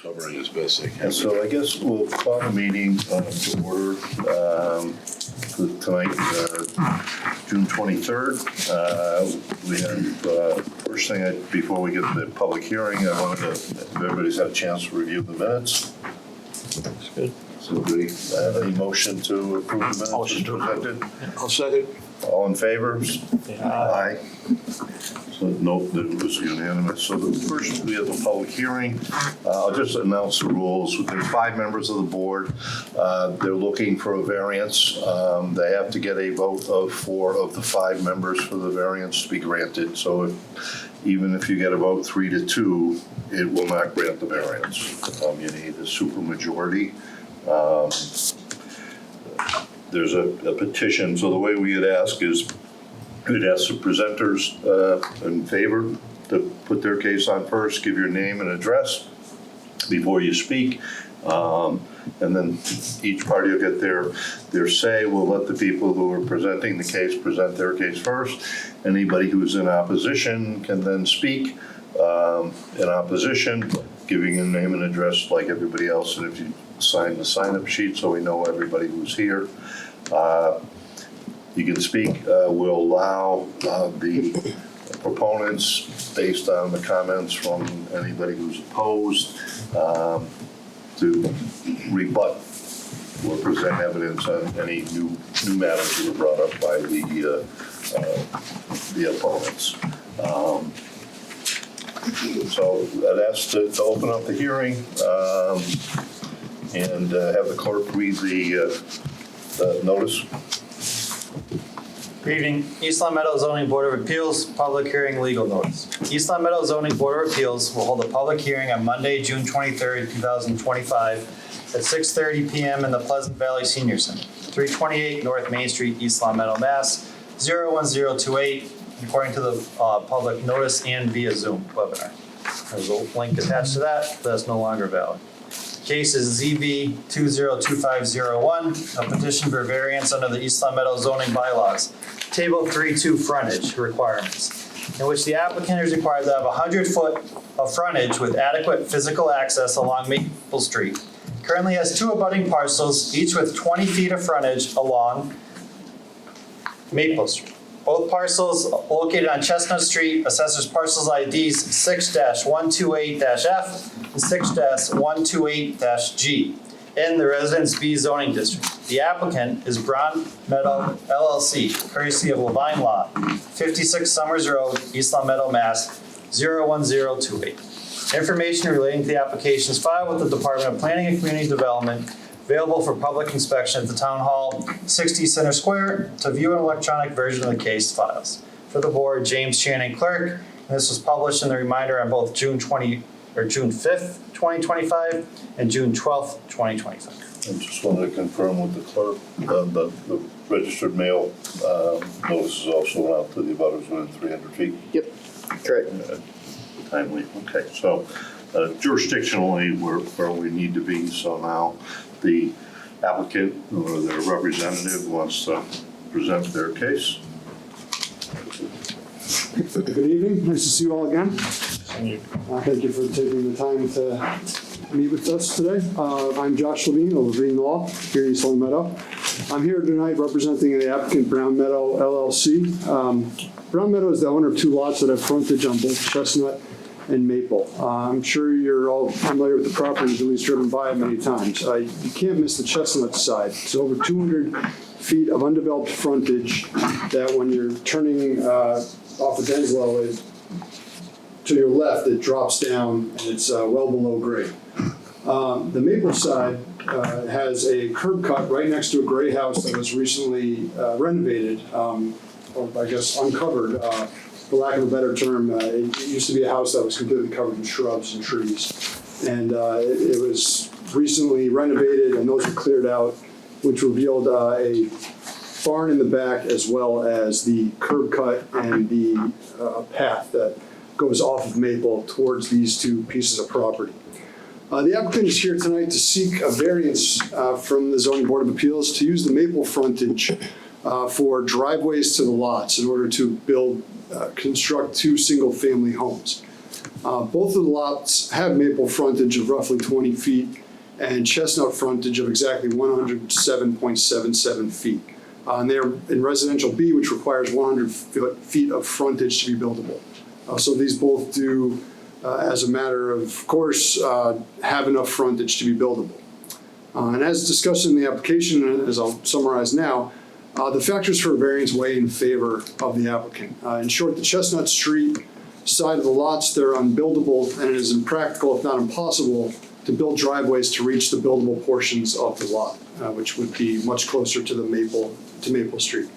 covering as best they can. And so I guess we'll call the meeting to order for tonight, June 23rd. We have, first thing, before we get to the public hearing, I wanted to, if everybody's had a chance to review the minutes. That's good. So do we have any motion to approve the minutes as presented? I'll second. All in favor? Yeah. Aye. So no, it was unanimous. So the first, we have the public hearing. I'll just announce the rules. There's 5 members of the board. They're looking for a variance. They have to get a vote of 4 of the 5 members for the variance to be granted. So even if you get a vote 3-2, it will not grant the variance. You need a supermajority. There's a petition, so the way we would ask is, we'd ask the presenters in favor to put their case on first, give your name and address before you speak, and then each party will get their say. We'll let the people who are presenting the case present their case first. Anybody who's in opposition can then speak in opposition, giving your name and address like everybody else, and if you sign the sign-up sheet so we know everybody who's here. You can speak. We'll allow the proponents, based on the comments from anybody who's opposed, to rebut or present evidence on any new matters that were brought up by the opponents. So I'd ask to open up the hearing and have the clerk read the notice. Good evening. East Long Meadow Zoning Board of Appeals, public hearing legal notice. East Long Meadow Zoning Board of Appeals will hold a public hearing on Monday, June 23rd, 2025 at 6:30 p.m. in the Pleasant Valley Senior Center, 328 North Main Street, East Long Meadow, Mass. 01028, according to the public notice and via Zoom webinar. There's a link attached to that. That's no longer valid. Case is ZB 202501, a petition for variance under the East Long Meadow zoning bylaws, Table 3.2 frontage requirements, in which the applicant is required to have 100 foot of frontage with adequate physical access along Maple Street. Currently has 2 abutting parcels, each with 20 feet of frontage along Maple Street. Both parcels located on Chestnut Street, assessors parcels IDs 6-128-F and 6-128-G in the Residence B zoning district. The applicant is Brown Meadow LLC, courtesy of Levine Law, 56 Summers Road, East Long Meadow, Mass. 01028. Information relating to the application is filed with the Department of Planning and Community Development, available for public inspection at the Town Hall, 60 Center Square. To view an electronic version of the case files. For the board, James Channing, clerk. And this was published in the reminder on both June 5th, 2025 and June 12th, 2025. I just wanted to confirm with the clerk, the registered mail notice is also went out to the abutters within 300 feet. Yep, correct. Timely, okay, so jurisdictionally, where we need to be, so now the applicant or their representative wants to present their case. Good evening, nice to see you all again. Thank you for taking the time to meet with us today. I'm Josh Levine of Levine Law here in East Long Meadow. I'm here tonight representing the applicant Brown Meadow LLC. Brown Meadow is the owner of 2 lots that have frontage on both Chestnut and Maple. I'm sure you're all familiar with the property, at least driven by it many times. You can't miss the Chestnut side. It's over 200 feet of undeveloped frontage that when you're turning off of Denslow, to your left, it drops down and it's well below grade. The Maple side has a curb cut right next to a gray house that was recently renovated, or I guess uncovered, for lack of a better term. It used to be a house that was completely covered in shrubs and trees. And it was recently renovated and those were cleared out, which revealed a barn in the back as well as the curb cut and the path that goes off of Maple towards these 2 pieces of property. The applicant is here tonight to seek a variance from the Zoning Board of Appeals to use the Maple frontage for driveways to the lots in order to construct 2 single-family homes. Both of the lots have maple frontage of roughly 20 feet and chestnut frontage of exactly 107.77 feet. And they're in residential B, which requires 100 feet of frontage to be buildable. So these both do, as a matter of course, have enough frontage to be buildable. And as discussed in the application, and as I'll summarize now, the factors for variance weigh in favor of the applicant. In short, the Chestnut Street side of the lots, they're unbuildable, and it is impractical, if not impossible, to build driveways to reach the buildable portions of the lot, which would be much closer to Maple Street.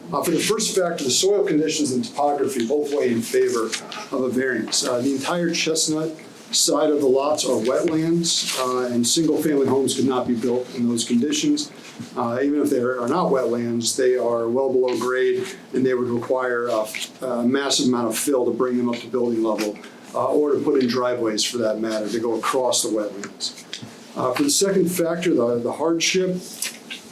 For the first factor, the soil conditions and topography both weigh in favor of a variance. The entire Chestnut side of the lots are wetlands, and single-family homes could not be built in those conditions. Even if they are not wetlands, they are well below grade, and they would require a massive amount of fill to bring them up to building level, or to put in driveways, for that matter, to go across the wetlands. For the second factor, the hardship,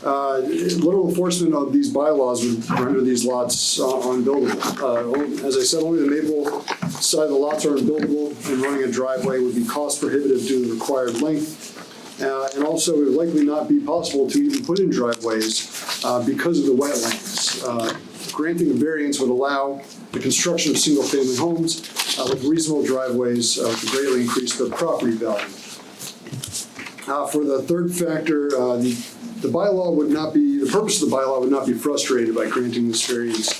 literal enforcement of these bylaws would render these lots unbuildable. As I said, only the Maple side of the lots are unbuildable, and running a driveway would be cost prohibitive due to the required length. And also, it would likely not be possible to even put in driveways because of the wetlands. Granting a variance would allow the construction of single-family homes with reasonable driveways to greatly increase the property value. For the third factor, the bylaw would not be, the purpose of the bylaw would not be frustrated by granting this variance.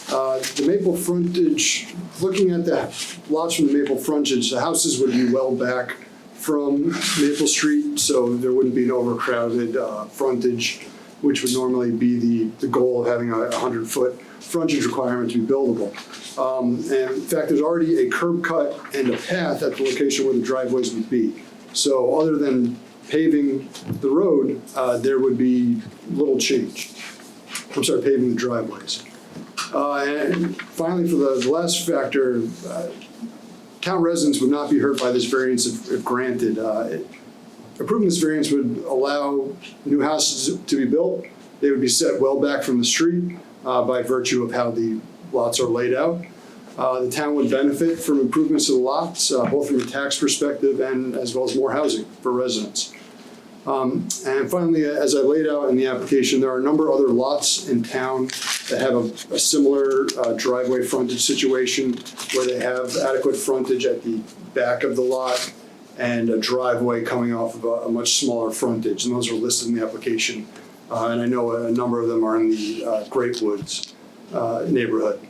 The Maple frontage, looking at the lots from the Maple frontage, the houses would be well back from Maple Street, so there wouldn't be an overcrowded frontage, which would normally be the goal of having a 100-foot frontage requirement to be buildable. And in fact, there's already a curb cut and a path at the location where the driveways would be. So other than paving the road, there would be little change. I'm sorry, paving the driveways. And finally, for the last factor, town residents would not be hurt by this variance if granted. Approving this variance would allow new houses to be built. They would be set well back from the street by virtue of how the lots are laid out. The town would benefit from improvements to the lots, both from a tax perspective and as well as more housing for residents. And finally, as I laid out in the application, there are a number of other lots in town that have a similar driveway frontage situation where they have adequate frontage at the back of the lot and a driveway coming off of a much smaller frontage, and those are listed in the application. And I know a number of them are in the Great Woods neighborhood.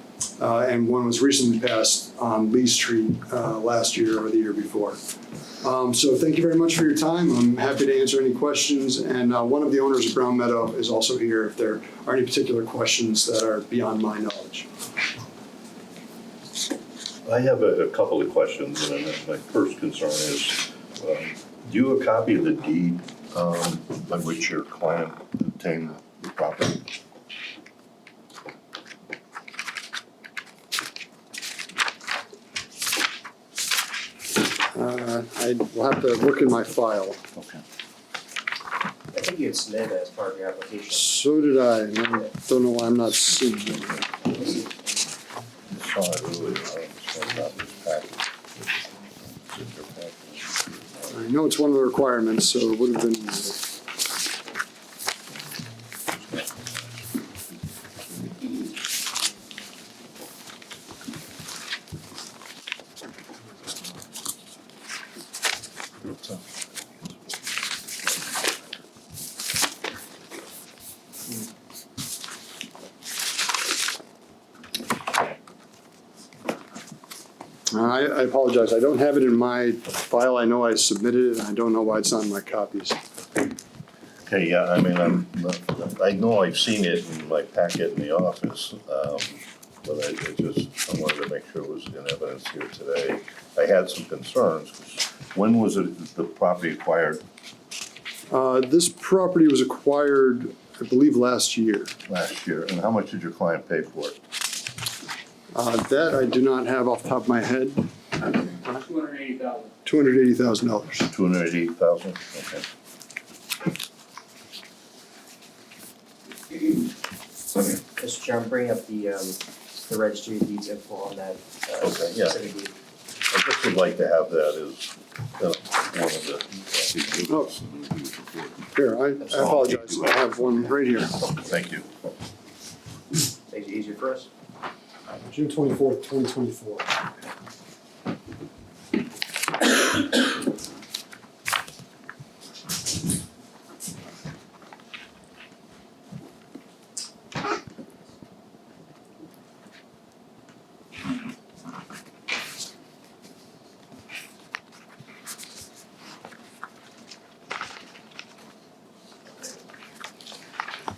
And one was recently passed on Lee Street last year or the year before. So thank you very much for your time. I'm happy to answer any questions. And one of the owners of Brown Meadow is also here if there are any particular questions that are beyond my knowledge. I have a couple of questions, and my first concern is, do you have a copy of the deed by which your client obtained the property? I will have to look in my file. Okay. I think you had submitted that as part of your application. So did I, and I don't know why I'm not seeing it. Saw it earlier, so not this package. I know it's one of the requirements, so it would have been. I apologize. I don't have it in my file. I know I submitted it, and I don't know why it's not in my copies. Okay, yeah, I mean, I know I've seen it in my packet in the office, but I wanted to make sure it was in evidence here today. I had some concerns. When was the property acquired? This property was acquired, I believe, last year. Last year, and how much did your client pay for it? That I do not have off the top of my head. $280,000. $280,000. $280,000, okay. Mr. Chairman, bring up the registry of deeds info on that Okay, yeah. specific deed. I just would like to have that as one of the, Oh, here, I apologize. I have one right here. thank you. Makes it easier for us. June 24th, 2024.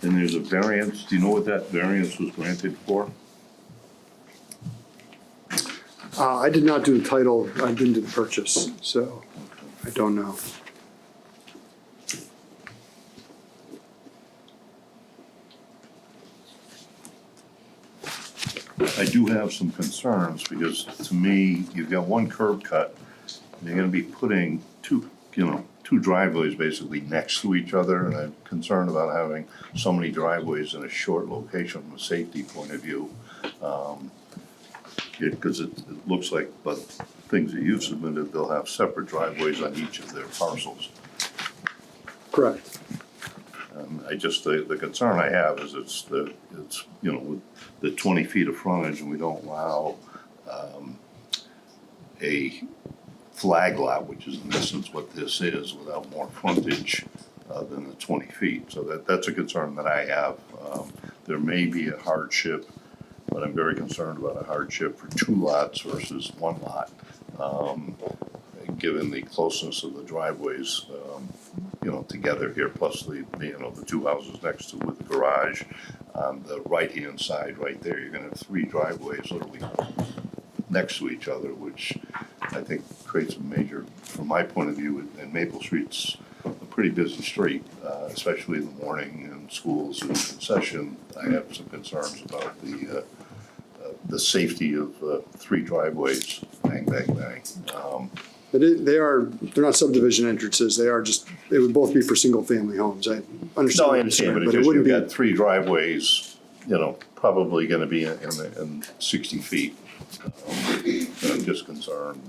And there's a variance, do you know what that variance was granted for? I did not do the title, I didn't do the purchase, so I don't know. I do have some concerns, because to me, you've got one curb cut, and you're gonna be putting two driveways basically next to each other, and I'm concerned about having so many driveways in a short location from a safety point of view. Because it looks like, but things that you've submitted, they'll have separate driveways on each of their parcels. Correct. I just, the concern I have is it's, with the 20 feet of frontage, and we don't allow a flag lot, which is in essence what this is, without more frontage than the 20 feet. So that's a concern that I have. There may be a hardship, but I'm very concerned about a hardship for two lots versus one lot, given the closeness of the driveways, together here, plus the two houses next to with the garage on the right-hand side right there. You're gonna have three driveways literally next to each other, which I think creates a major, from my point of view, and Maple Street's a pretty busy street, especially in the morning and schools and in session. I have some concerns about the safety of three driveways, bang, bang, bang. They're not subdivision entrances, they would both be for single-family homes. I understand. No, I what you're understand, saying, but it you've wouldn't be. got three driveways, probably gonna be in 60 feet. And I'm just concerned,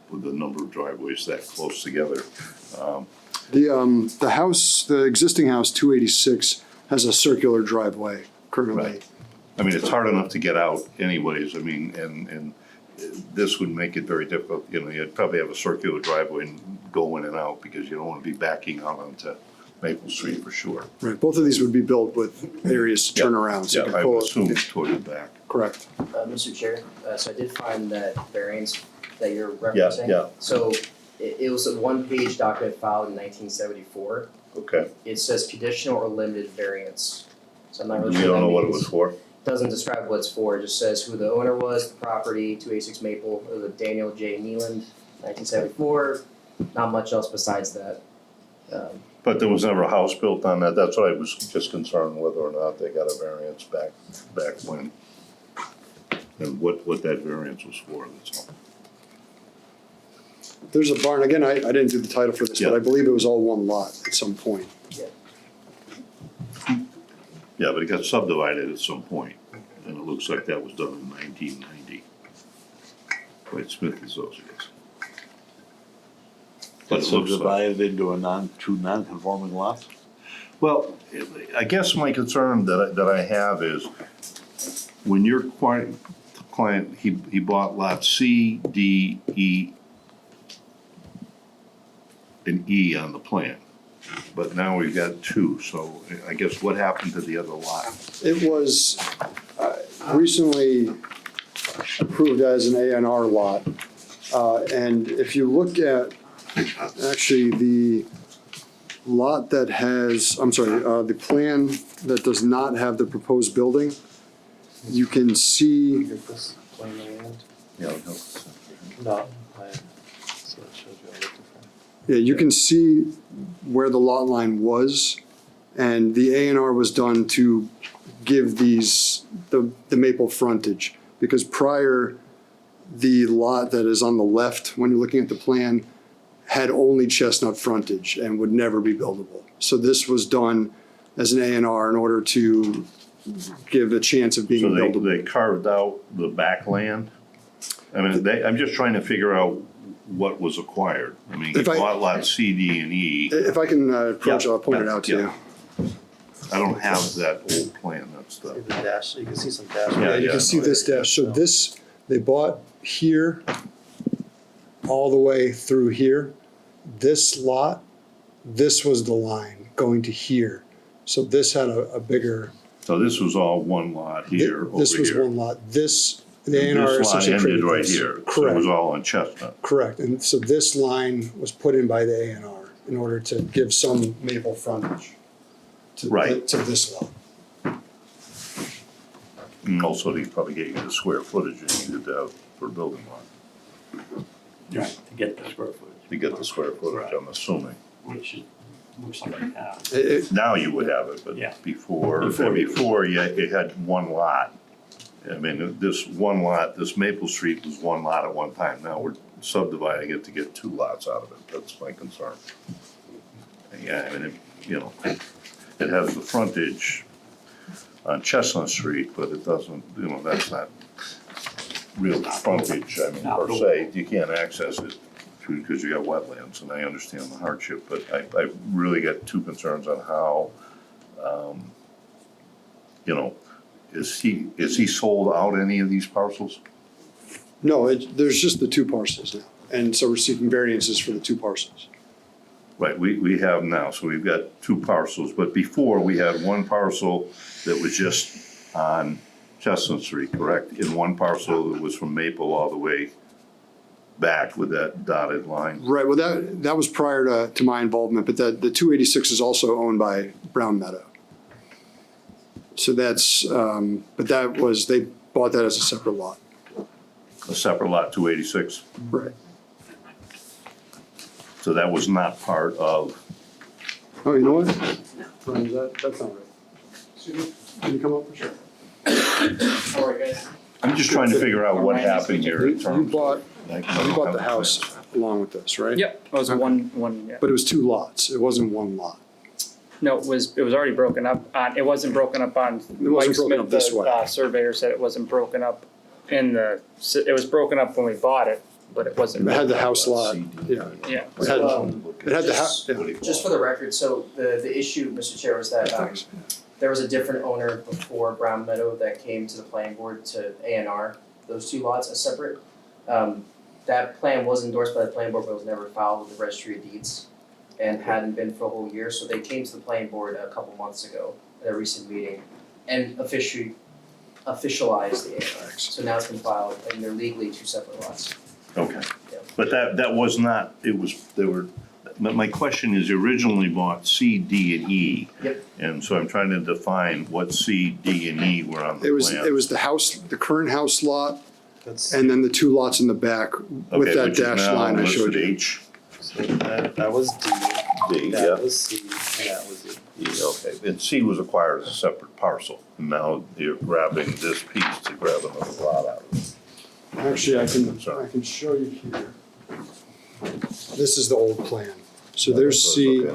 with the number of driveways that close together. The house, the existing house, 286, has a circular driveway currently. Right. I mean, it's hard enough to get out anyways, and this would make it very difficult, you'd probably have a circular driveway and go in and out, because you don't wanna be backing out onto Maple Street for sure. Right, both of these would be built with areas to turn around, so you Yeah, can I pull would it. assume toward the back. Correct. Mr. Chair, so I did find that variance that you're referencing. Yeah. So it was a one-page document filed in 1974. Okay, It says conditional or limited variance. So I'm not really you sure don't know that what it means. was for? Doesn't describe what it's for, it just says who the owner was, the property, 286 Maple, it was a Daniel J. Nealand, 1974. Not much else besides that. But there was never a house built on that, that's what I was just concerned whether or not they got a variance back when. And what that variance was for, that's all. There's a barn, again, I didn't do the title for this, but Yeah. I believe it was all one lot at some point. Yeah, but it got subdivided at some point, and it looks like that was done in 1990 by Smith Associates. But It's it looks like, subdivided into two non-conforming lots? well, I guess my concern that I have is when your client, he bought lot C, D, E, and E on the plan. But now we've got two, so I guess what happened to the other lot? It was recently approved as an A&R lot. And if you look at, actually, the lot that has, the plan that does not have the proposed building, you can see, Yeah, No. you can see where the lot line was. And the A&R was done to give these, the Maple frontage. Because prior, the lot that is on the left, when you're looking at the plan, had only Chestnut frontage and would never be buildable. So this was done as an A&R in order to give a chance of being So buildable. they carved out the back land? I mean, I'm just trying to figure out what was acquired. I mean, he If I- bought lot C, D, and E. If I can approach, Yeah, I'll point it out to yeah. you. I don't have that old plan, that's See the, the dash, you can see some dash. Yeah, You can see this dash, so this, they bought here, all the way through here. This lot, this was the line going to here. So this had a bigger, so this was all one lot here, over here. this was one lot, this, the A and R This lot essentially ended created right this. here, so it was Correct, all on Chestnut. correct, and so this line was put in by the A and R in order to give some maple frontage to, Right. to this lot. And also, they probably gave you the square footage you needed to have for a building lot, Right, to get the square footage. to get the square footage, I'm assuming. Which it looks like I have. Now you would have it, but Yeah. before Before you had one lot. I mean, this one lot, this Maple Street was one lot at one time. Now we're subdividing it to get two lots out of it. That's my concern. Yeah, I mean, it has the frontage on Chestnut Street, but it doesn't, that's not real frontage, I mean, per se. You can't access it because you got wetlands, and I understand the hardship, but I really got two concerns on how, is he sold out any of these parcels? No, there's just the two parcels now, and so we're seeking variances for the two parcels. Right, we have now, so we've got two parcels, but before, we had one parcel that was just on Chestnut Street, correct? In one parcel that was from Maple all the way back with that dotted line. Right, well, that was prior to my involvement, but the 286 is also owned by Brown Meadow. So that's, but they bought that as a separate lot. A separate lot, 286, Right. so that was not part of, Oh, you know what? Brian, that's not right. Excuse me, can you come up for sure? Alright, guys. I'm just trying to figure out what happened here in You terms of. bought like, the house along with this, right? Yep, it was one, yeah. But it was two lots, it wasn't one lot. No, it was already broken up on, it wasn't broken up on. It wasn't broken up this way. The surveyor said it wasn't broken up it was broken up when we bought it, but it wasn't. It had the house lot, yeah. Yeah. It had, it had the house, yeah. Just for the record, so the issue, Mr. Chair, was that there was a different owner before Brown Meadow that came to the planning board to A&R those two lots as separate. That plan was endorsed by the planning board, but was never filed with the registry of deeds and hadn't been for a whole year, so they came to the planning board a couple months ago at a recent meeting and officialized the A&R. So now it's been filed and they're legally two separate lots. Okay, Yeah. but that was not, my question is, you originally bought C, D, and E. Yep. And so I'm trying to define what C, D, and E were on the plan. It was the house, the current house lot, That's, and then the two lots in the back with Okay, that which is dash now line I showed listed you. H, so that was D, D, yeah. that was C, and that was E. E, okay, and C was acquired as a separate parcel, and now you're grabbing this piece to grab another lot out of it. Actually, I can show you here. This is the old plan. So there's C,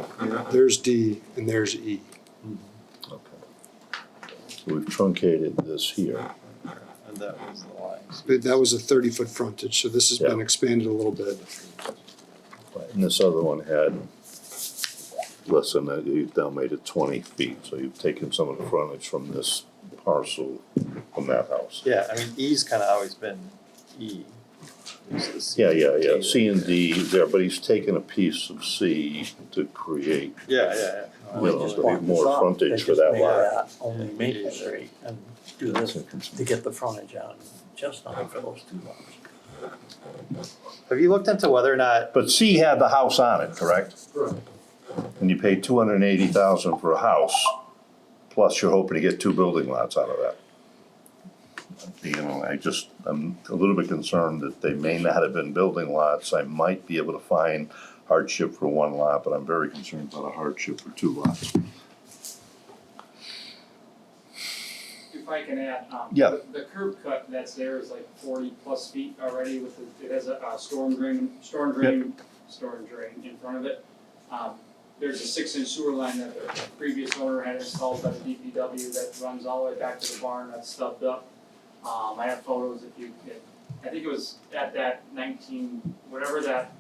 there's D, and there's E. Okay. So we've truncated this here. And that was the lines. But that was a 30-foot frontage, so this has been Yeah. expanded a little bit. And this other one had less than that, you've now made it 20 feet, so you've taken some of the frontage from this parcel, from that house. Yeah, I mean, E's kind of always been E. This is C, Yeah, D, C and D is there, but he's taken a piece of C to create, Yeah. you know, to be more frontage for that lot. Only Maple Street and do this to get the frontage on Chestnut for those two lots. Have you looked into whether or not, But C had the house on it, correct? Right. And you paid $280,000 for a house, plus you're hoping to get two building lots out of that. You know, I'm a little bit concerned that they may not have been building lots. I might be able to find hardship for one lot, but I'm very concerned about a hardship for two lots. If I can add, Yeah. the curb cut that's there is like 40+ feet already with it has a storm drain in front of it. There's a 6-inch sewer line that the previous owner had installed by the DPW that runs all the way back to the barn that's stubbed up. I have photos if I think it was at that 19, whatever that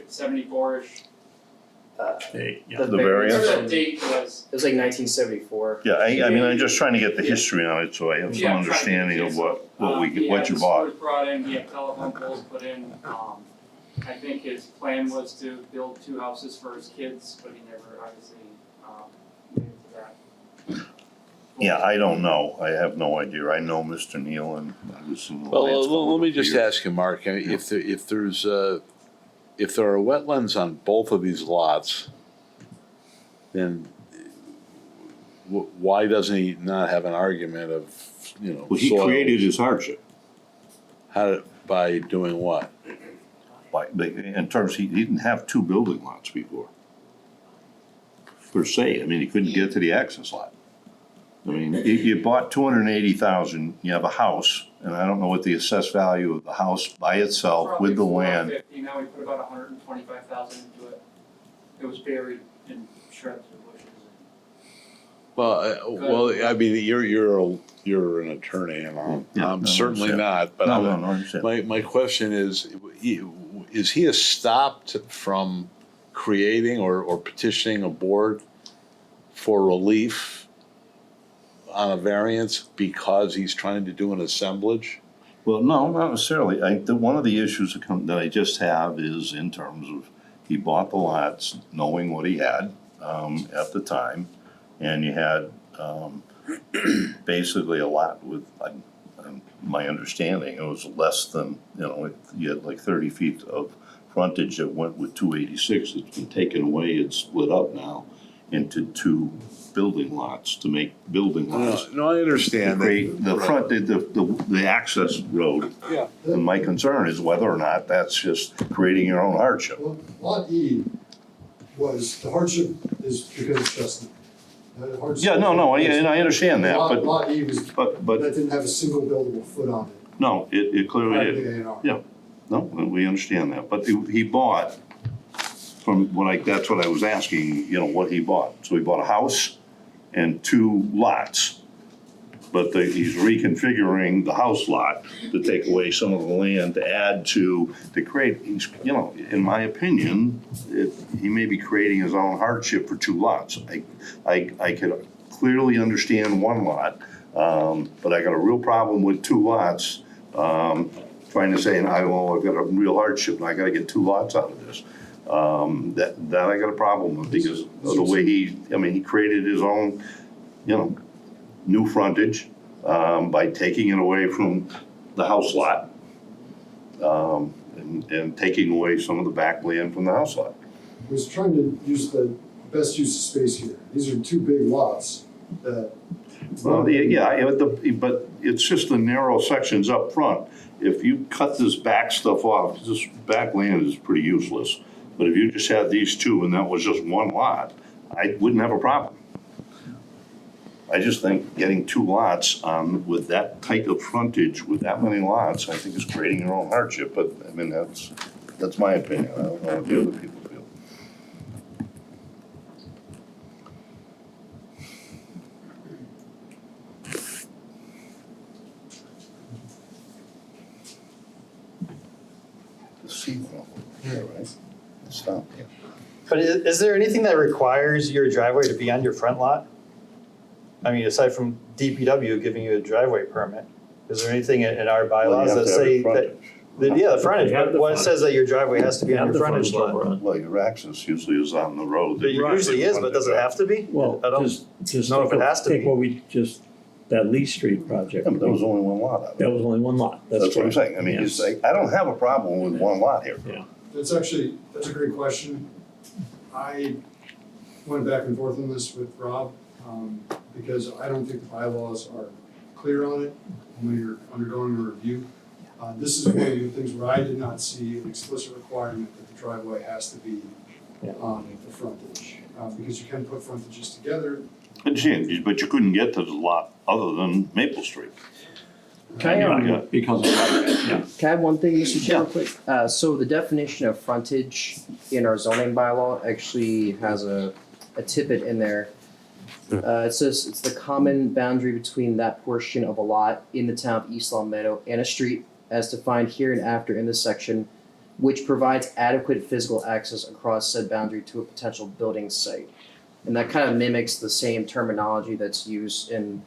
74-ish, Hey, yeah. The variance? whatever that date was. It was like 1974. Yeah, I mean, I'm just trying to get the history on it, so I have some Yeah, understanding of what He what had you the bought. sewers brought in, he had telephone poles put in, I think his plan was to build 2 houses for his kids, but he never obviously, made it to that. Yeah, I don't know. I have no idea. I know Mr. Neal and I was in the Well, Lions Club let me for just years. ask you, Mark, if there are wetlands on both of these lots, then why doesn't he not have an argument of, Well, he soil? created his hardship. By doing what? In terms, he didn't have 2 building lots before. Per se, I mean, he couldn't get to the access lot. I mean, you bought 280,000, you have a house, and I don't know what the assessed value of the house by itself with the Probably land. 450, now we put about 125,000 into it. It was buried in shrubs and bushes. Well, I mean, you're an attorney, and Yeah, I'm no, certainly understand. not, but No, I understand. my question is he stopped from creating or petitioning a board for relief on a variance because he's trying to do an assemblage? Well, no, not necessarily. One of the issues that I just have is in terms of, he bought the lots knowing what he had, at the time. And you had, basically a lot with, my understanding, it was less than, you had like 30 feet of frontage that went with 286. It's been taken away and split up now into 2 building lots to make building lots. No, I understand. Create the front, the access road. Yeah. And my concern is whether or not that's just creating your own hardship. Well, Lot E was, the hardship is because it's Chestnut. The hardship- Yeah, no, and I understand that, but, Lot E was, but, that didn't have a single buildable foot on it. no, it clearly Prior to did. the A&R. Yeah. No, we understand that, but he bought, that's what I was asking, what he bought. So he bought a house and 2 lots. But he's reconfiguring the house lot to take away some of the land to add to create, in my opinion, he may be creating his own hardship for 2 lots. I could clearly understand 1 lot, but I got a real problem with 2 lots. Trying to say, I've got a real hardship and I gotta get 2 lots out of this. That I got a problem with because of the way he created his own, new frontage, by taking it away from the house lot. And taking away some of the back land from the house lot. He was trying to use the best use of space here. These are 2 big lots that. Well, but it's just the narrow sections up front. If you cut this back stuff off, this back land is pretty useless. But if you just had these 2 and that was just 1 lot, I wouldn't have a problem. I just think getting 2 lots with that type of frontage, with that many lots, I think is creating your own hardship. But I mean, that's my opinion. I don't know what the other people feel. The seawall, yeah, right? Stop, yeah. But is there anything that requires your driveway to be on your front lot? I mean, aside from DPW giving you a driveway permit, is there anything in our bylaws that say that? Yeah, the frontage, They have but the what it frontage. says that your driveway has to be on Have your the frontage frontage lot. over it. Well, your access usually is on the road. It usually is, but does it have to be? Well, I don't just know if it has to take be. what we just, that Lee Street project. Yeah, but there was only 1 lot of it. That was only 1 lot, That's what I'm correct. saying. I mean, it's Yes. like, I don't have a problem with 1 lot here. Yeah. That's a great question. I went back and forth on this with Rob, because I don't think the bylaws are clear on it when you're undergoing a review. This is one of the things where I did not see an explicit requirement that the driveway has to be Yeah. on the frontage. Because you can put frontages together. But you couldn't get to the lot other than Maple Street. Can I, Because of that, yeah. Can I add one thing, Mr. Chair, real quick? So the definition of frontage in our zoning bylaw actually has a tippet in there. It says it's the common boundary between that portion of a lot in the town of East Long Meadow and a street as defined hereinafter in this section, which provides adequate physical access across said boundary to a potential building site. And that kind of mimics the same terminology that's used in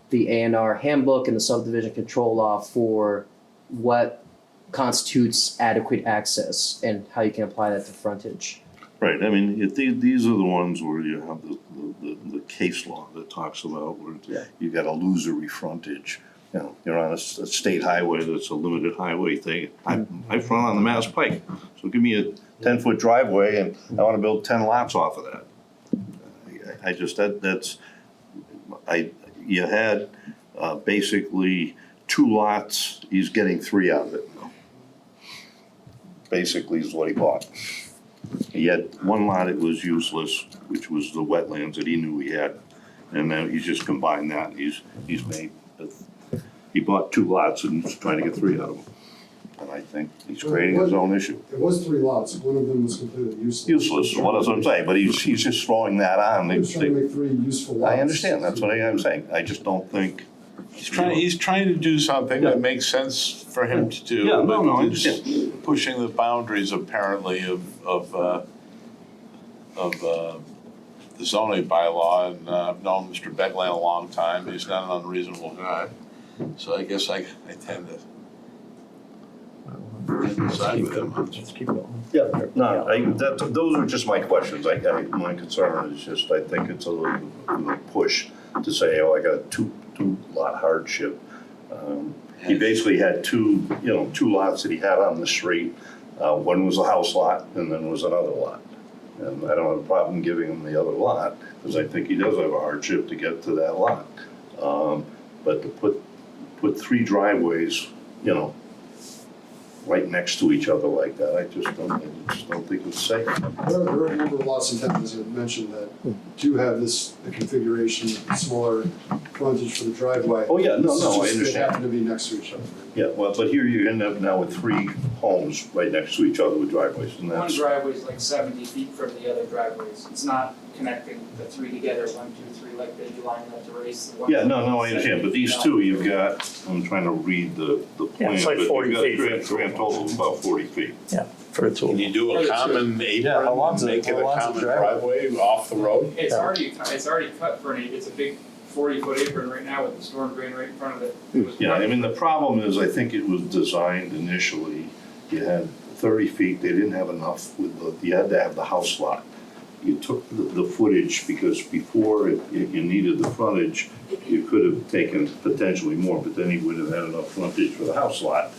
the A&R handbook and the subdivision control law for what constitutes adequate access and how you can apply that to frontage. Right, I mean, these are the ones where you have the case law that talks about where Yeah. you got illusory frontage. You know, you're on a state highway that's a limited highway thing. I front on the Mass Pike, so give me a 10-foot driveway and I wanna build 10 lots off of that. I just, you had, basically 2 lots, he's getting 3 out of it now. Basically is what he bought. He had 1 lot, it was useless, which was the wetlands that he knew he had. And then he's just combined that, he's made, he bought 2 lots and he's trying to get 3 out of them. And I think he's creating his own issue. It was 3 lots, one of them was completely useless. Useless, what else I'm saying, but he's just throwing that on. He was trying to make 3 useful lots. I understand, that's what I'm saying, I just don't think. He's trying to do something that makes sense for him to do. Yeah, no, I but he's pushing the boundaries apparently of the zoning bylaw, and I've known Mr. Beckland a long time, he's not an unreasonable guy. So I guess I tend to side with him. Let's keep going. Yeah, no, those are just my questions, my concern is just, I think it's a little push to say, oh, I got a two lot hardship. He basically had 2 lots that he had on the street, one was a house lot and then was another lot. And I don't have a problem giving him the other lot, because I think he does have a hardship to get to that lot. But to put 3 driveways, right next to each other like that, I just don't think it's safe. There are a number of lots in town, as I mentioned, that do have this configuration, smaller frontage for the driveway. Oh, yeah, no, It's I just understand. They happen to be next to each other. Yeah, well, but here you end up now with 3 homes right next to each other with driveways, and One that's, driveway is like 70 feet from the other driveways. It's not connecting the 3 together, 1, 2, 3, like they do line up to race. The one yeah, no, I understand, but these 2, you've got, I'm trying to read the plan, it's but like 40 you've feet. got grand total of about 40 feet. Yeah, for the two. Can you do a common apron Yeah, how long's and it- make it how a long's the common driveway? driveway off the road? It's Yeah. already cut for it's a big 40-foot apron right now with the storm drain right in front of it. It was Yeah, I mean, the problem is, I think it was designed initially, you had 30 feet, they didn't have enough you had to have the house lot. You took the footage, because before you needed the frontage, you could have taken potentially more, but then he would have had enough frontage for the house lot.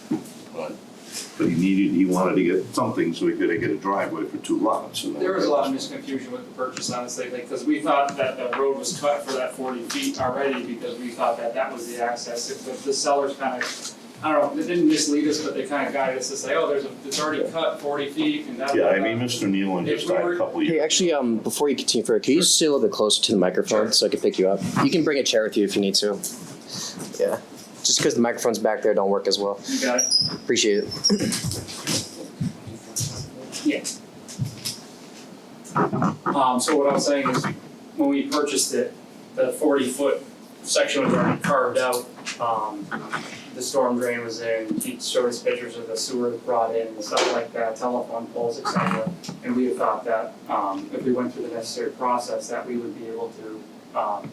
But he wanted to get something so he could get a driveway for 2 lots. And There was a lot of misconfusion with the purchase, honestly, because we thought that the road was cut for that 40 feet already, because we thought that was the access. The sellers kind of, I don't know, they didn't mislead us, but they kind of guided us to say, oh, it's already cut 40 feet and that. Yeah, I mean, Mr. Nealon just died a couple of Hey, years. actually, before you continue further, can you just sit a little bit closer to the microphone so I can pick you up? You can bring a chair with you if you need to. Yeah, just because the microphones back there don't work as well. You got it? Appreciate it. Yeah. So what I'm saying is, when we purchased it, the 40-foot section was already carved out. The storm drain was in, he showed us pictures of the sewer brought in and stuff like that, telephone poles, etc. And we had thought that, if we went through the necessary process, that we would be able to,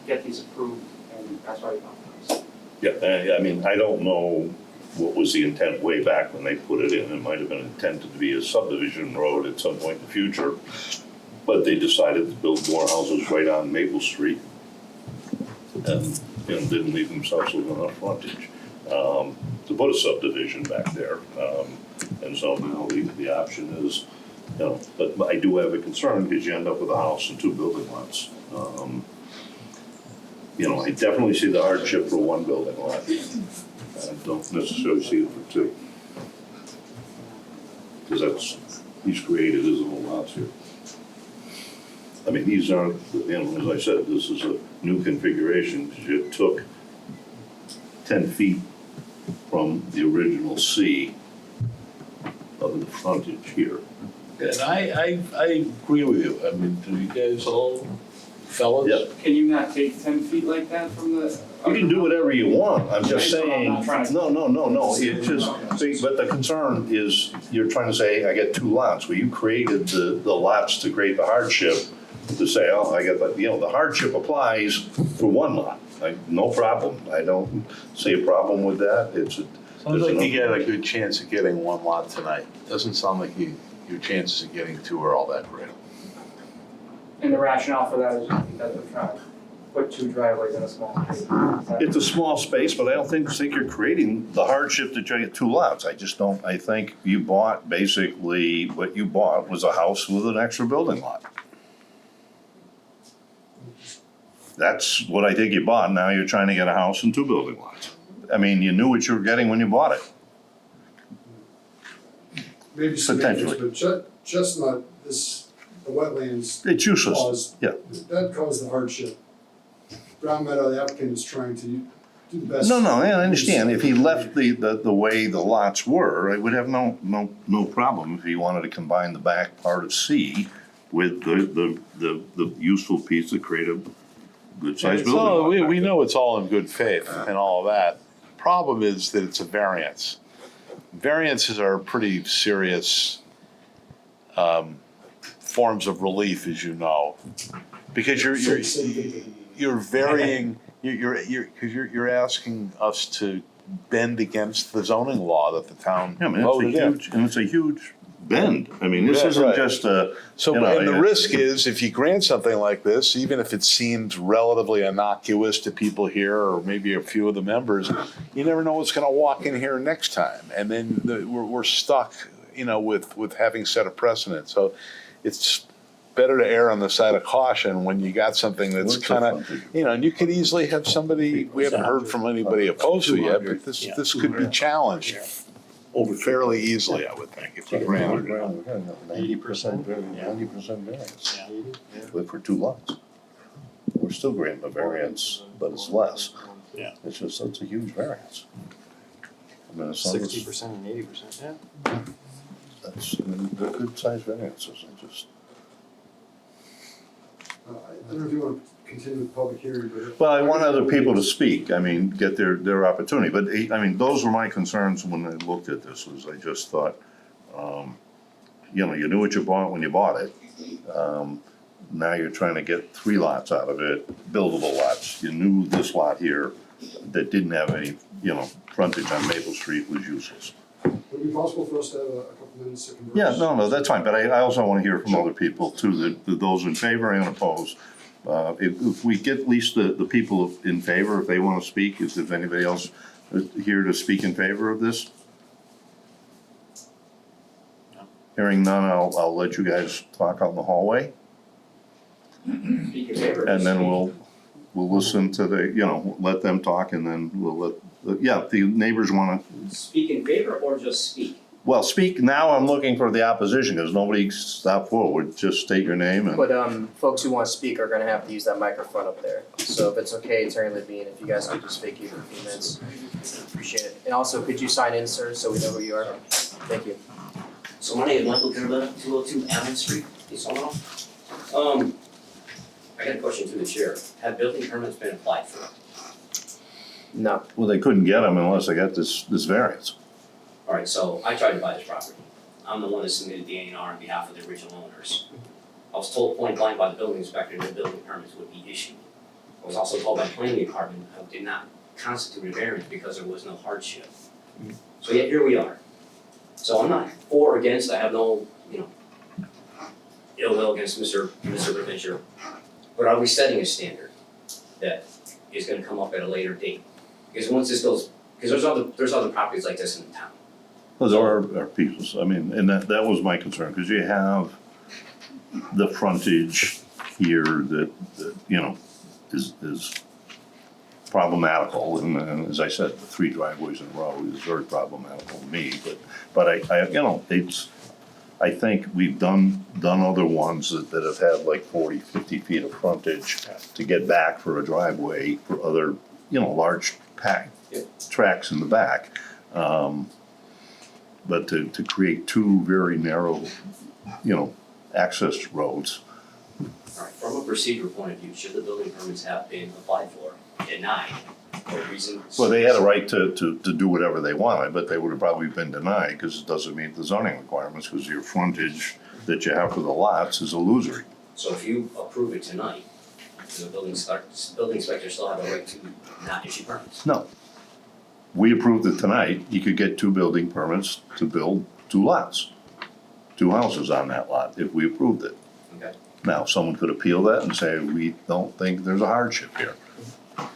get these approved, and that's why we bought those. Yeah, I mean, I don't know what was the intent way back when they put it in. It might have been intended to be a subdivision road at some point in the future. But they decided to build more houses right on Maple Street and, didn't leave themselves with enough frontage to put a subdivision back there. And so now the option is, but I do have a concern because you end up with a house and 2 building lots. I definitely see the hardship for 1 building lot. I don't necessarily see it for 2. Because he's created his own lots here. I mean, these aren't, as I said, this is a new configuration, because you took 10 feet from the original C of the frontage here. And I agree with you. I mean, do you guys all fellas? Yep. Can you not take 10 feet like that from the? You can do whatever you want, I'm just I'm saying, not trying to- no, it's just, see, but the concern is, you're trying to say, I get two lots, well, you created the lots to create the hardship, to say, oh, I get, the hardship applies for one lot, no problem, I don't see a problem with that, it's a. Sounds like you get a good chance of getting one lot tonight. Doesn't sound like your chances of getting two are all that great. And the rationale for that is that they're trying to put two driveways in a small space. Is that- It's a small space, but I don't think you're creating the hardship to try to get two lots. I just don't, I think you bought, basically, what you bought was a house with an extra building lot. That's what I think you bought, now you're trying to get a house and two building lots. I mean, you knew what you were getting when you bought it. Maybe some Potentially. acres, but Chestnut, the wetlands It's useless, clause, yeah. that caused the hardship. Brown Meadow, the applicant is trying to do the best. No, I understand, if he left the way the lots were, I would have no problem if he wanted to combine the back part of C with the useful piece to create a good sized It's building all- lot. we know it's all in good faith and all of that. Problem is that it's a variance. Variances are pretty serious forms of relief, as you know, because you're varying, you're asking us to bend against the zoning law that the town Yeah, I mean, voted in. it's a huge bend, I mean, this Yeah, isn't right. just a. So, you know, and the risk is, if you grant something like this, even if it seems relatively innocuous to people here, or maybe a few of the members, you never know what's gonna walk in here next time, and then we're stuck, with having set a precedent, so it's better to err on the side of caution when you got something that's What's the kinda, frontage? and you could easily have somebody, we haven't heard from anybody opposed to it yet, but this could be challenged fairly easily, I would think, if we granted it. 90% variance. But for two lots. We're still granting a variance, but it's less. Yeah. It's a huge variance. I mean, it's not. 60% and 80%, yeah. They're good sized variances, I just. I don't know if you want to continue the public hearing, but. Well, I want other people to speak, I mean, get their opportunity, but I mean, those were my concerns when I looked at this, was I just thought, you knew what you bought when you bought it. Now you're trying to get three lots out of it, buildable lots, you knew this lot here that didn't have any, frontage on Maple Street was useless. Would it be possible for us to have a couple minutes to converse? Yeah, no, that's fine, but I also wanna hear from other people too, those in favor and opposed. If we get at least the people in favor, if they wanna speak, if there's anybody else here to speak in favor of this? Hearing none, I'll let you guys talk out in the hallway, Speak in favor. and then we'll listen to let them talk, and then we'll let, the neighbors wanna, Speak in favor or just speak? well, speak, now I'm looking for the opposition, cause nobody stepped forward, just state your name and. But folks who want to speak are gonna have to use that microphone up there. So if it's okay, Attorney Levine, if you guys could just vacate for a few minutes, appreciate it. And also, could you sign in, sir, so we know who you are? Thank you. So my name is Michael Carabetta, 202 Allen Street, East Long Meadow. I got a question to the chair. Have building permits been applied for? No. Well, they couldn't get them unless they got this variance. All right, so I tried to buy this property. I'm the one that submitted the A&R on behalf of the original owners. I was told point blank by the building inspector that building permits would be issued. I was also told by the planning department it did not constitute a variance because there was no hardship. So yet here we are. So I'm not for or against, I have no, ill will against Mr. Revenge. But are we setting a standard that is gonna come up at a later date? Because once this goes, because there's other properties like this in the town. Those are people's, I mean, and that was my concern, because you have the frontage here that is problematical, and as I said, the 3 driveways in a row is very problematical to me, but I think we've done other ones that have had like 40, 50 feet of frontage to get back for a driveway for other, large tracks in the back. But to create 2 very narrow, access roads. Alright, from a procedural point of view, should the building permits have been applied for, denied, for reasons? Well, they had a right to do whatever they wanted, but they would have probably been denied because it doesn't meet the zoning requirements, because your frontage that you have for the lots is illusory. So if you approve it tonight, does the building inspector still have a right to not issue permits? No. We approved it tonight, you could get 2 building permits to build 2 lots, 2 houses on that lot, if we approved it. Okay. Now, someone could appeal that and say, we don't think there's a hardship here.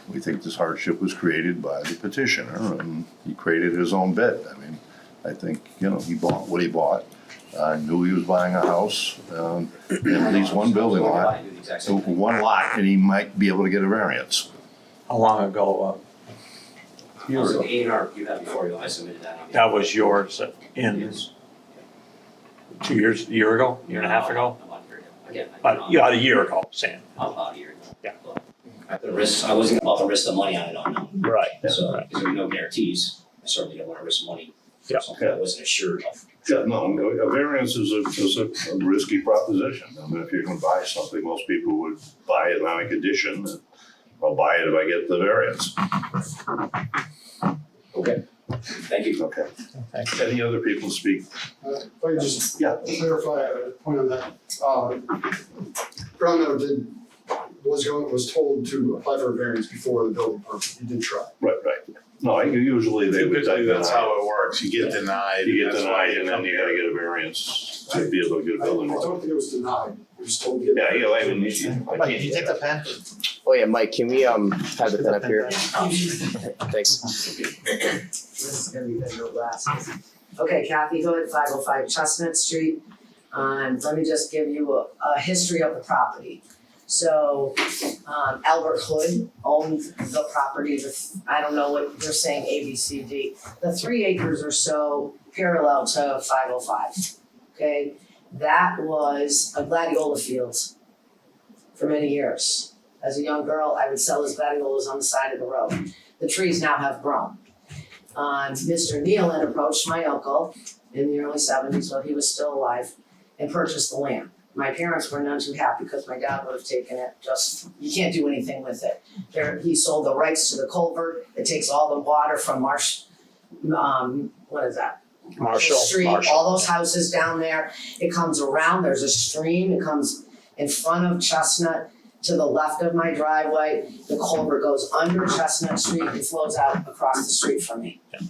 We think this hardship was created by the petitioner, and he created his own bed. I mean, I think, he bought what he bought, knew he was buying a house, and at least one building lot, I do the exact so same thing. one lot, and he might be able to get a variance. How long ago, Also, the A&R you have before you, I submitted that. that was yours in Yes. 2 years, a year ago, year and a half ago? About a year ago. Again, But, yeah, a year ago, Sam. about a year ago. Yeah. But I wasn't about to risk the money on it unknown. Right. So, because there were no guarantees, I certainly don't wanna risk money. Yeah. Something I wasn't assured of. Yeah, no, a variance is a risky proposition. I mean, if you're gonna buy something, most people would buy it on a condition, and I'll buy it if I get the variance. Okay. Thank you. Okay. Any other people speak? If I could just Yeah. clarify a point on that. Brown Meadow was told to apply for a variance before the building permit. He did try. Right. No, usually they would. Typically, that's how it works, you get denied. You get that's why denied, and then you gotta get a variance to be able to get a I building. don't think it was denied. It was told to get. Yeah, I have an issue. Mike, can you take the pen? Oh yeah, Mike, can we have the pen up here? Thanks. This is gonna be the no glasses. Okay, Kathy Hood, 505 Chestnut Street. Let me just give you a history of the property. So, Albert Hood owned the property, I don't know what they're saying, A, B, C, D. The 3 acres or so parallel to 505, okay? That was a gladiola field for many years. As a young girl, I would sell his gladiolas on the side of the road. The trees now have grown. Mr. Nealon approached my uncle in the early 70s while he was still alive and purchased the land. My parents were none too happy because my dad would have taken it, you can't do anything with it. He sold the rights to the culvert, it takes all the water from Marshall Street, all those houses down there. It comes around, there's a stream, it comes in front of Chestnut to the left of my driveway. The culvert goes under Chestnut Street and flows out across the street from me. Yeah.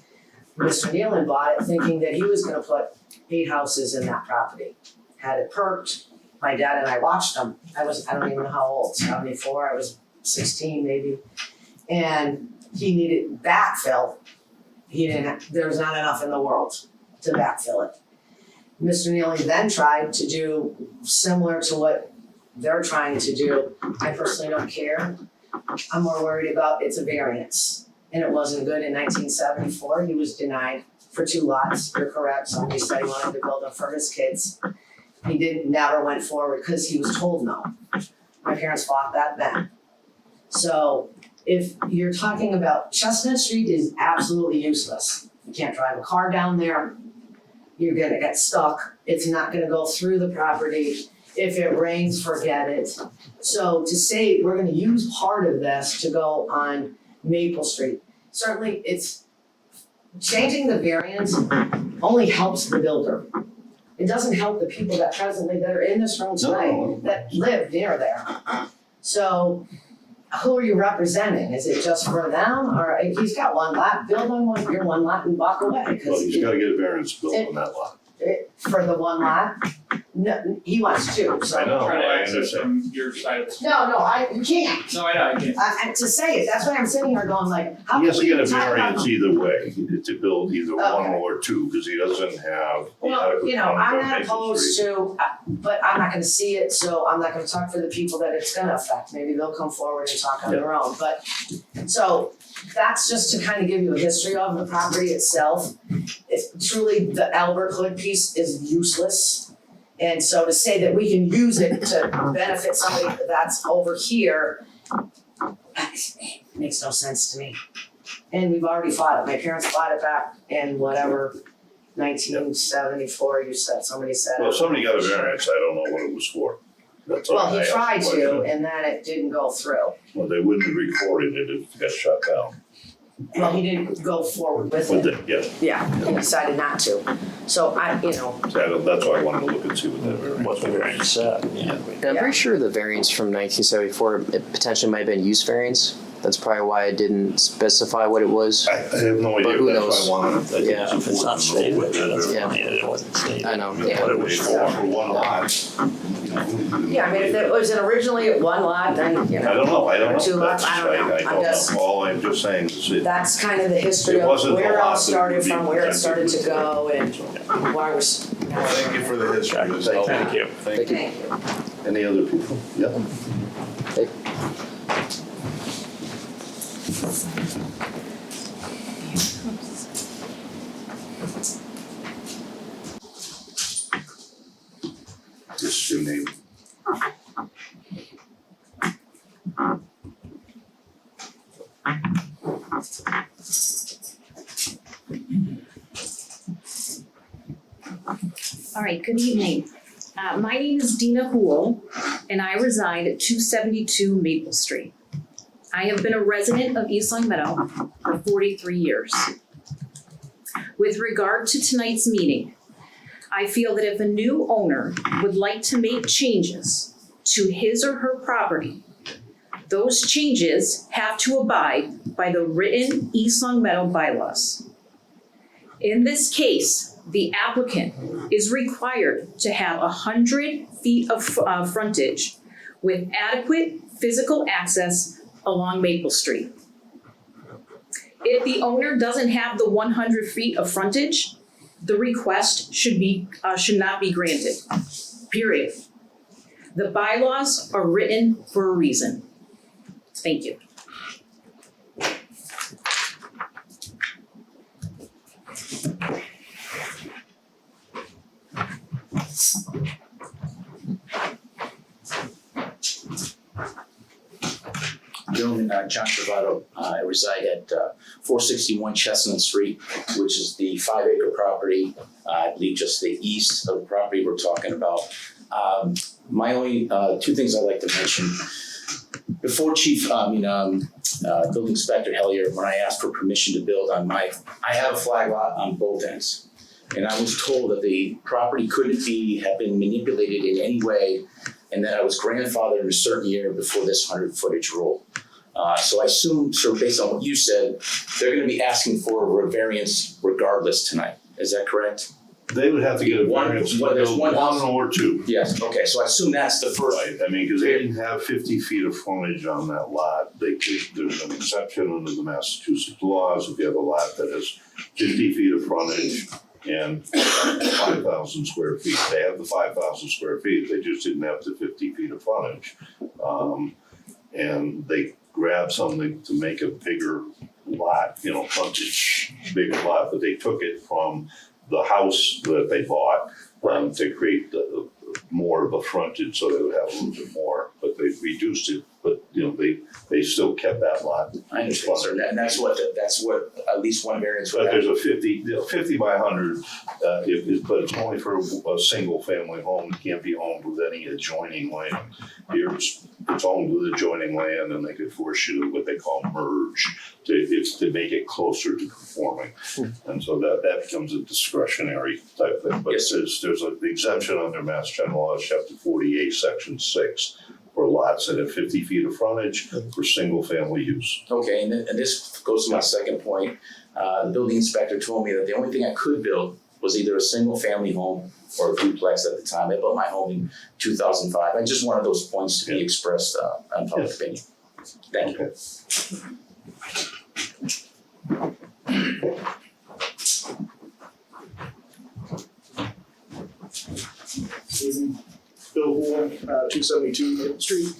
Mr. Nealon bought it thinking that he was gonna put 8 houses in that property. Had it perked, my dad and I watched him. I don't even know how old, 74, I was 16 maybe. And he needed backfill. There was not enough in the world to backfill it. Mr. Nealon then tried to do similar to what they're trying to do. I personally don't care. I'm more worried about it's a variance. And it wasn't good in 1974. He was denied for 2 lots. You're correct. Somebody said he wanted to build them for his kids. He never went forward because he was told no. My parents fought that then. So if you're talking about Chestnut Street is absolutely useless. You can't drive a car down there. You're gonna get stuck. It's not gonna go through the property. If it rains, forget it. So to say we're gonna use part of this to go on Maple Street, certainly it's changing the variance only helps the builder. It doesn't help the people that are in this room tonight that live near there. So who are you representing? Is it just for them, or if he's got 1 lot, build on your 1 lot and walk away? Well, he's gotta get a variance built on that lot. For the 1 lot, no, he wants 2, so. I know. Trying to I access understand. from your side of the. You can't. No, I know, I can't. And to say it, that's why I'm sitting here going like, how He can has to we get a talk about- variance either way, to build either one Okay. or 2, because he doesn't have the Well, adequate I'm frontage on not Maple opposed Street. to, but I'm not gonna see it, so I'm not gonna talk for the people that it's gonna affect. Maybe they'll come forward and talk on their own, but, so that's just to kind of give you a history of the property itself. It's truly, the Albert Hood piece is useless. And so to say that we can use it to benefit somebody that's over here, it makes no sense to me. And we've already fought it. My parents fought it back in whatever, 1974, somebody said. Well, somebody got a variance, I don't know what it was for. That's why Well, I he asked tried the to, question. and then it didn't go through. Well, they wouldn't have recorded it if it got shut down. Well, he didn't go forward with But it. yeah, Yeah, he decided not to. So that's why I wanted to look and see what that variance What the variance said, yeah. And I'm pretty sure the variance from 1974, it potentially might have been use variance. That's probably why it didn't specify what it was. I have no idea, But who that's knows? why I wanted, I think Yeah, it's It's not important to stated, know that's what that funny, it wasn't stated. I know, What yeah. it was for for. one lot. yeah, I mean, if it was originally one lot, then, I don't know. Two lots, I don't know. I I'm don't just- know, all I'm just saying is it, that's kind of the history It of wasn't where a it all lot that started would be from, where it started to presented. go, and why we're. Thank you for the history. It was helpful. Thank you. Thank you. Thank you. any other people? Yeah. Just your name. All right, good evening. My name is Dina Hool, and I reside at 272 Maple Street. I have been a resident of East Long Meadow for 43 years. With regard to tonight's meeting, I feel that if a new owner would like to make changes to his or her property, those changes have to abide by the written East Long Meadow bylaws. In this case, the applicant is required to have 100 feet of frontage with adequate physical access along Maple Street. If the owner doesn't have the 100 feet of frontage, the request should not be granted, period. The bylaws are written for a reason. Thank you. Gentleman, John Travato. I reside at 461 Chestnut Street, which is the 5-acre property, I believe just the east of the property we're talking about. My only two things I'd like to mention. Before building inspector Hellier, when I asked for permission to build on I have a flag lot on both ends. And I was told that the property couldn't have been manipulated in any way, and that I was grandfathered in a certain year before this 100 footage rule. So I assume, sort of based on what you said, they're gonna be asking for a variance regardless tonight. Is that correct? They would have to get a variance, there's one house. or two. Yes, okay, so I assume that's the first. Right, I mean, because they didn't have 50 feet of frontage on that lot, there's an exception under the Massachusetts laws, if you have a lot that has 50 feet of frontage and 5,000 square feet, they have the 5,000 square feet, they just didn't have the 50 feet of frontage. And they grabbed something to make a bigger lot, frontage, bigger lot, but they took it from the house that they bought, to create more of a frontage, so they would have a little bit more, but they reduced it, but, they still kept that lot. I understand, sir, and that's what at least one variance would But have. there's a 50 by 100, but it's only for a single family home, it can't be owned with any adjoining land. Here, it's owned with adjoining land, and they could force you to what they call merge, to make it closer to conforming. And so that becomes a discretionary type thing, but Yes. there's an exemption under Mass General Laws, chapter 48, section 6, for lots that have 50 feet of frontage for single family use. Okay, and this goes to my second point. The building inspector told me that the only thing I could build was either a single family home or a duplex at the time. I built my home in 2005. I just wanted those points to be expressed on public opinion. Thank you. Bill Hool, 272 Maple Street.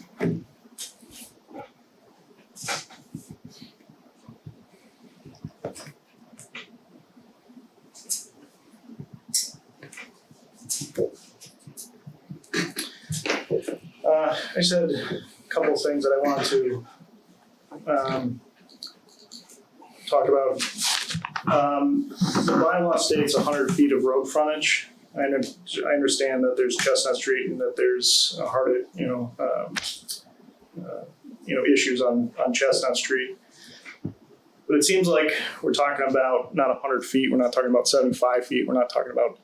I said a couple of things that I wanted to talk about. The bylaw states 100 feet of road frontage. I understand that there's Chestnut Street and that there's issues on Chestnut Street. But it seems like we're talking about not 100 feet, we're not talking about 75 feet, we're not talking about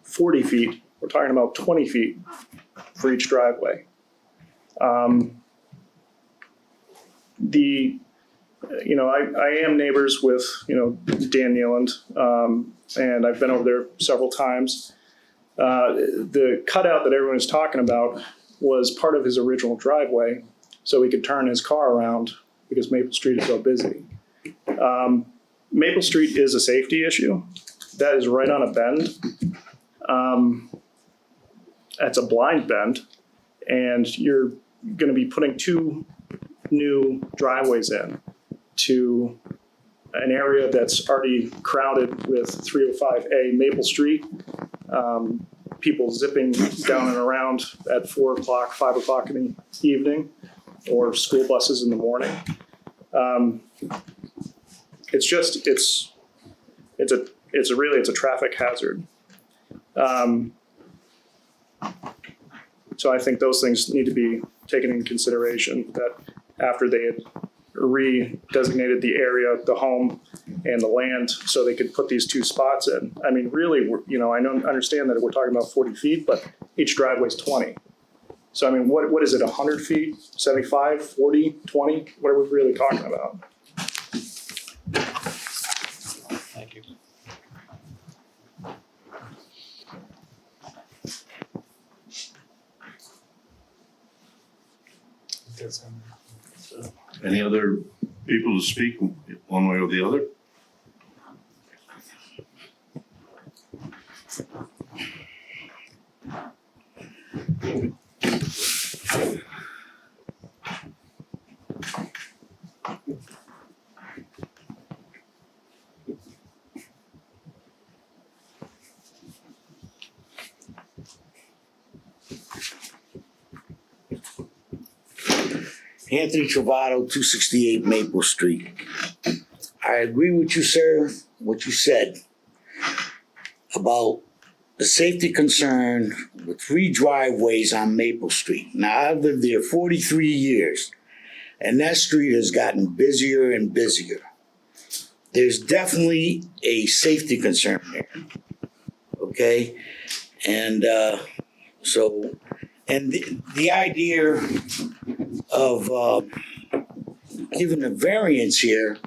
40 feet, we're talking about 20 feet for each driveway. I am neighbors with, Dan Nealand, and I've been over there several times. The cutout that everyone is talking about was part of his original driveway, so he could turn his car around because Maple Street is so busy. Maple Street is a safety issue. That is right on a bend. That's a blind bend, and you're going to be putting 2 new driveways in to an area that's already crowded with 305A Maple Street. People zipping down and around at 4 o'clock, 5 o'clock in the evening, or school buses in the morning. It's a traffic hazard. So I think those things need to be taken into consideration, that after they had re-designated the area, the home and the land, so they could put these 2 spots in. I mean, really, I understand that we're talking about 40 feet, but each driveway is 20. So I mean, what is it, 100 feet, 75, 40, 20? What are we really talking about? Thank you. Any other people to speak one way or the other? Anthony Travato, 268 Maple Street. I agree with you, sir, what you said about the safety concern with 3 driveways on Maple Street. Now, I've lived there 43 years, and that street has gotten busier and busier. There's definitely a safety concern there, okay? And the idea of giving a variance here,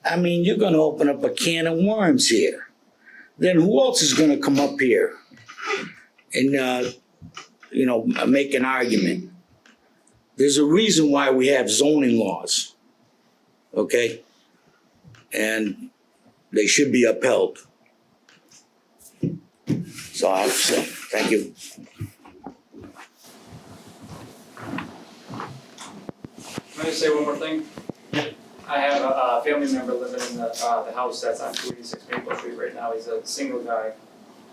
I mean, you're gonna open up a can of worms here. Then who else is gonna come up here and, make an argument? There's a reason why we have zoning laws, okay? And they should be upheld. So I have to say, thank you. Can I just say one more thing? I have a family member living in the house that's on 286 Maple Street right now. He's a single guy.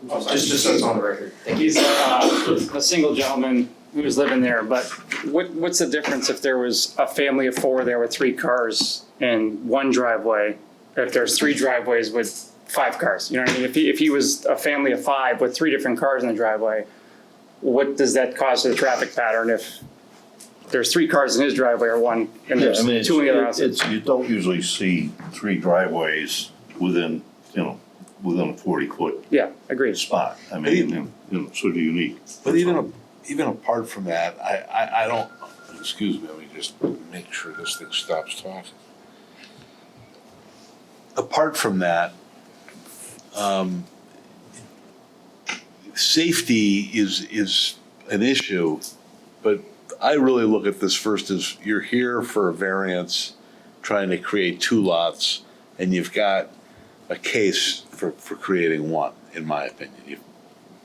Oh, sorry. Just so it's on the record. He's a single gentleman who's living there, but what's the difference if there was a family of 4 there with 3 cars and 1 driveway, if there's 3 driveways with 5 cars? You know what I mean? If he was a family of 5 with 3 different cars in the driveway, what does that cause to the traffic pattern if there's 3 cars in his driveway or 1 and there's 2 in the other house? You don't usually see 3 driveways within a 40-foot Yeah, agreed. spot. I mean, sort of unique. But even apart from that, I don't, excuse me, let me just make sure this thing stops talking. Apart from that, safety is an issue, but I really look at this first as you're here for a variance, trying to create 2 lots, and you've got a case for creating 1, in my opinion. It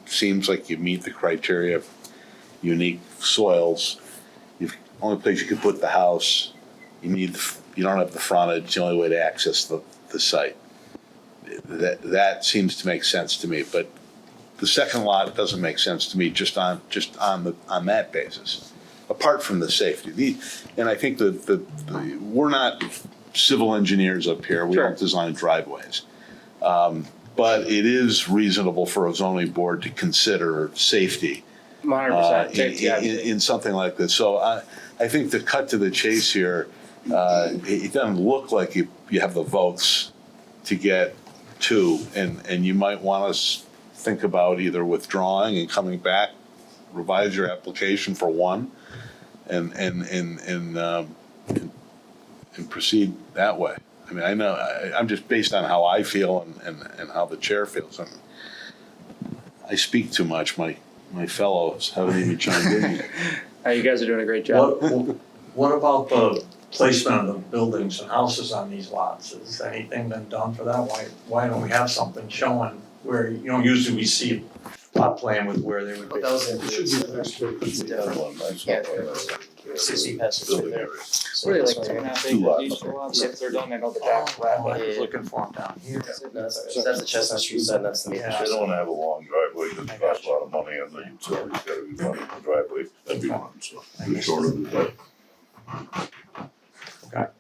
seems like you meet the criteria of unique soils. Only place you could put the house, you don't have the frontage, it's the only way to access the site. That seems to make sense to me, but the second lot doesn't make sense to me just on that basis. Apart from the safety, and I think we're not civil engineers up here. We don't design driveways, but but it is reasonable for a zoning board to consider safety. 100%. In something like this. So I think to cut to the chase here, it doesn't look like you have the votes to get two, and you might want us think about either withdrawing and coming back, revise your application for one, and proceed that way. I mean, I know, I'm just based on how I feel and how the chair feels, and I speak too much. My fellows haven't even chimed in yet. You guys are doing a great job. What about the placement of the buildings and houses on these lots? Has anything been done for that? Why don't we have something showing where, usually we see a plot plan with where they would be. That was in. It should be the next page. Sissy passes right there. What are they, like 2.5 acre each for lots, if they're done, I know the back. I was looking for them down here. That's the Chestnut Street side, that's the main. Yeah. They don't wanna have a long driveway, because it costs a lot of money, and the utilities gotta be running the driveway every month, so the shorter the better.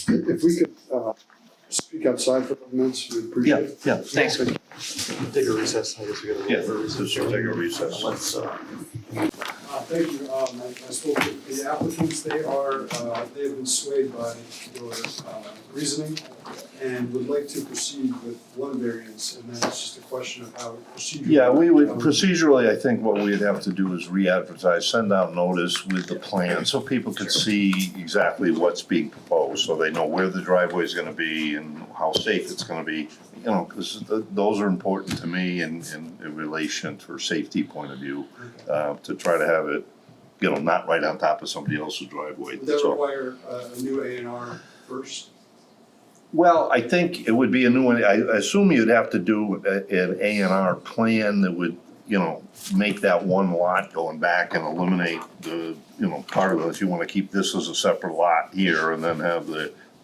If we could, speak outside for a few minutes, we'd appreciate it. Yeah, thanks. Take a recess, I guess we gotta. Yeah, let's just take a recess. Let's, Thank you. I spoke with the applicants. They have been swayed by your reasoning and would like to proceed with one variance, and then it's just a question of how procedurally. Yeah, we would, procedurally, I think what we'd have to do is re-advertise, send out notice with the plan, so people could see exactly what's being proposed, so they know where the driveway's gonna be and how safe it's gonna be. You know, because those are important to me in relation for safety point of view, to try to have it, not right on top of somebody else's driveway. Would that So- require a new A&R first? Well, I think it would be a new one. I assume you'd have to do an A&R plan that would, make that one lot going back and eliminate the, part of it. If you wanna keep this as a separate lot here and then have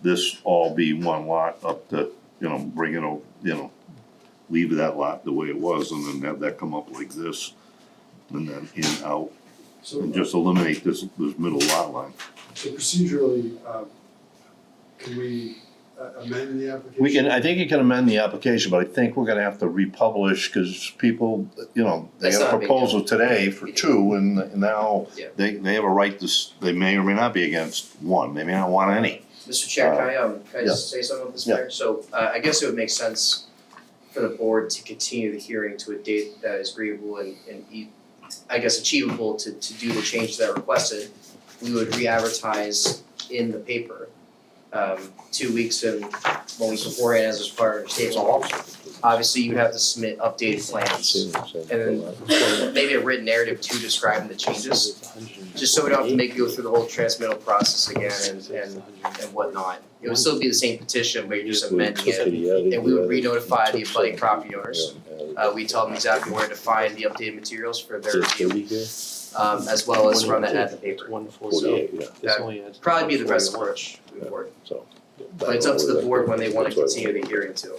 this all be one lot up to, bring it over, leave that lot the way it was and then have that come up like this. And then in, out, So, and just eliminate this middle lot line. so procedurally, can we amend the application? I think you can amend the application, but I think we're gonna have to republish, cause people, they That's got not a a big proposal deal. today for two, and now Yeah. they have a right to, they may or may not be against one, they may not want any. Mr. Chair, can I just say something about this Yeah. matter? So, I guess it would make sense for the board to continue the hearing to a date that is agreeable and I guess achievable to do the changes that are requested. We would re-advertise in the paper, 2 weeks and 1 week beforehand as is part of state law. Obviously, you'd have to submit updated plans and then maybe a written narrative to describing the changes. Just so we don't have to make you go through the whole transmittal process again and whatnot. It would still be the same petition, but you're just amending it. And we would re-notify the abutting property owners. We tell them exactly where to find the updated materials for their review, as well as run that ad in the paper. That'd probably be the best approach moving forward. But it's up to the board when they wanna continue the hearing too.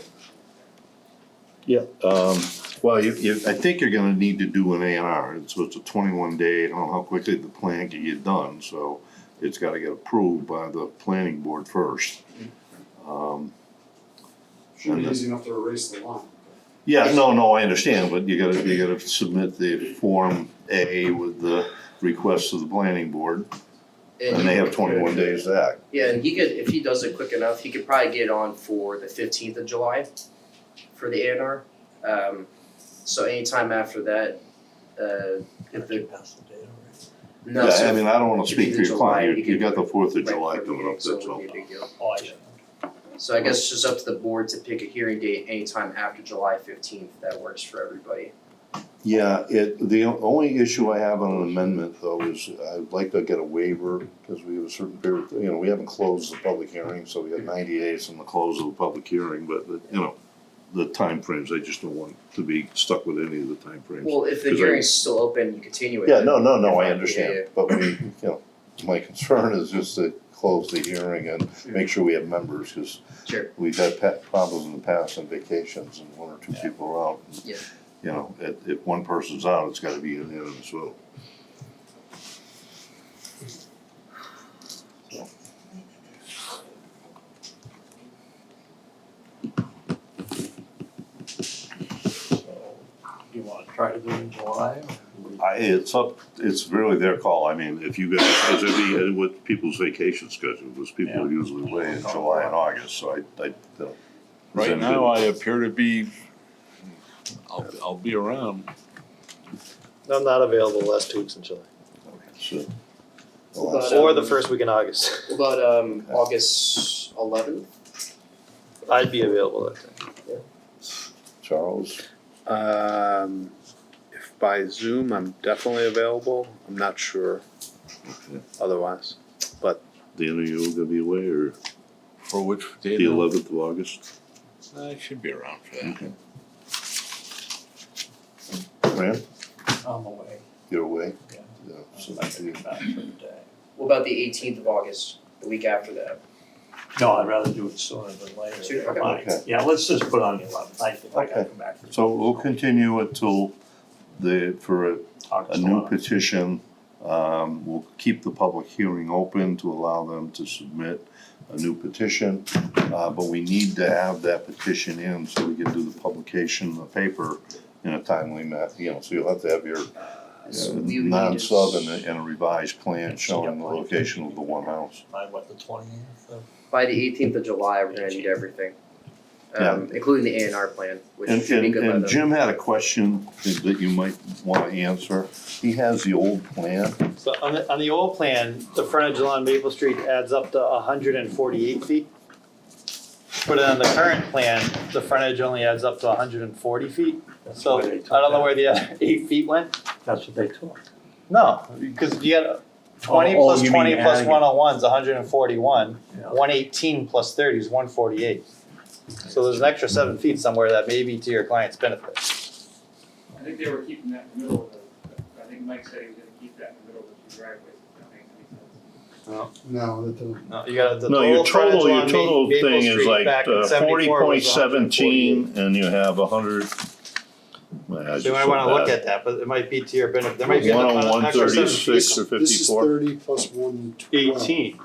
Yeah. Well, I think you're gonna need to do an A&R, so it's a 21 day, I don't know how quickly the plan can get done, so it's gotta get approved by the planning board first. Should be easy enough to erase the line. Yeah, no, I understand, but you gotta submit the Form A with the request to the planning board, and they have 21 days to act. Yeah, and he could, if he does it quick enough, he could probably get on for the 15th of July for the A&R. So anytime after that, if the. No, Yeah, so I mean, I don't wanna speak for your client, July, you got the 4th of right, July for coming meeting, up, so that's it all. wouldn't be a big deal. Oh, I see. So I guess it's just up to the board to pick a hearing date anytime after July 15th, that works for everybody. Yeah, the only issue I have on an amendment though is I'd like to get a waiver, because we have a certain period, we haven't closed the public hearing, so we got 90 days from the close of the public hearing, but the timeframes, I just don't want to be stuck with any of the timeframes. Well, if the 'Cause hearing's still open, you continue it. Yeah, no, I Yeah, understand, but my concern is just to close the hearing and make sure we have members, because Sure. we've had problems in the past on vacations and one or two people are out. And, Yeah. if one person's out, it's gotta be unanimous vote. July? It's really their call. I mean, if you guys, because it'd be with people's vacation schedule, because people are usually away in July and August, so I. Right now, I appear to be, I'll be around. I'm not available the last 2 weeks in July. So, Or the first week in August. What about August 11th? I'd be available that day. Charles, If by Zoom, I'm definitely available. I'm not sure otherwise. Dan, are you gonna be away, or For which day? the 11th of August? I should be around for that. Okay. Fran, On the way. you're away? Yeah. Yeah, so I should be back for the day. What about the 18th of August, the week after that? No, I'd rather do it sooner than later. Sooner, okay. Fine. Yeah, let's just put on the 11th. I think I gotta Okay. come back. for So we'll continue until for a August new 11th. petition. We'll keep the public hearing open to allow them to submit a new petition. But we need to have that petition in so we can do the publication in the paper in a timely manner, so you'll have to have your So we would need non-sub to- and a revised plan showing the location of the one house. By what, the 20th of? By the 18th of July, we're gonna need everything. Including the A&R plan, which And, should be and, good by and then. Jim had a question that you might wanna answer. He has the old plan. So on the old plan, the frontage along Maple Street adds up to 148 feet. But on the current plan, the frontage only adds up to 140 feet. That's So where I they took don't know that. where the other 8 feet went. That's what they took. No, because you got 20 Oh, plus you mean 20 plus adding it. 101 is 141. Yeah. 118 plus 30 is 148. So there's an extra 7 feet somewhere that may be to your client's benefit. I think they were keeping that in the middle of I think Mike said he was gonna keep that in the middle of the two driveways, if that makes any sense. No, that doesn't. No, you got the No, your frontage total, along Maple thing is Street like back in 40 74 point was 148. 17 and you have 100. So you might wanna look at that, but it might be to your benefit. There might be an extra 7 feet. 136 or This is 54. 30 plus 112. 18.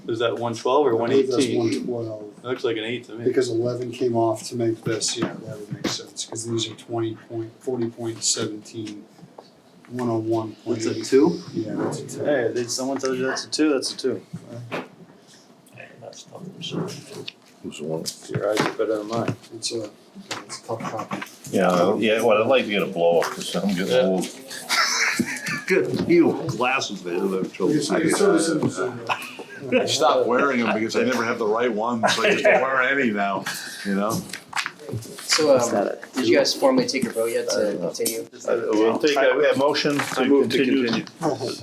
Is that 112 or I believe that's 118? 112. It looks like an 8 to me. Because 11 came off to make this, yeah, that would make sense, because these are 40.17, 101.8. It's a 2? Yeah, that's a 2. Hey, did someone tell you that's a 2? That's a 2. Hey, that's tough to see. Who's the one? Your eyes are better than mine. It's a tough copy. Yeah, well, I'd like to get a blow up because I'm getting Yeah. old. Good, you glasses there, they're I stopped wearing them because I never have the right ones, so I just don't wear any now, you know? So, did you guys formally take your vote yet to continue? We'll take a motion to move to continue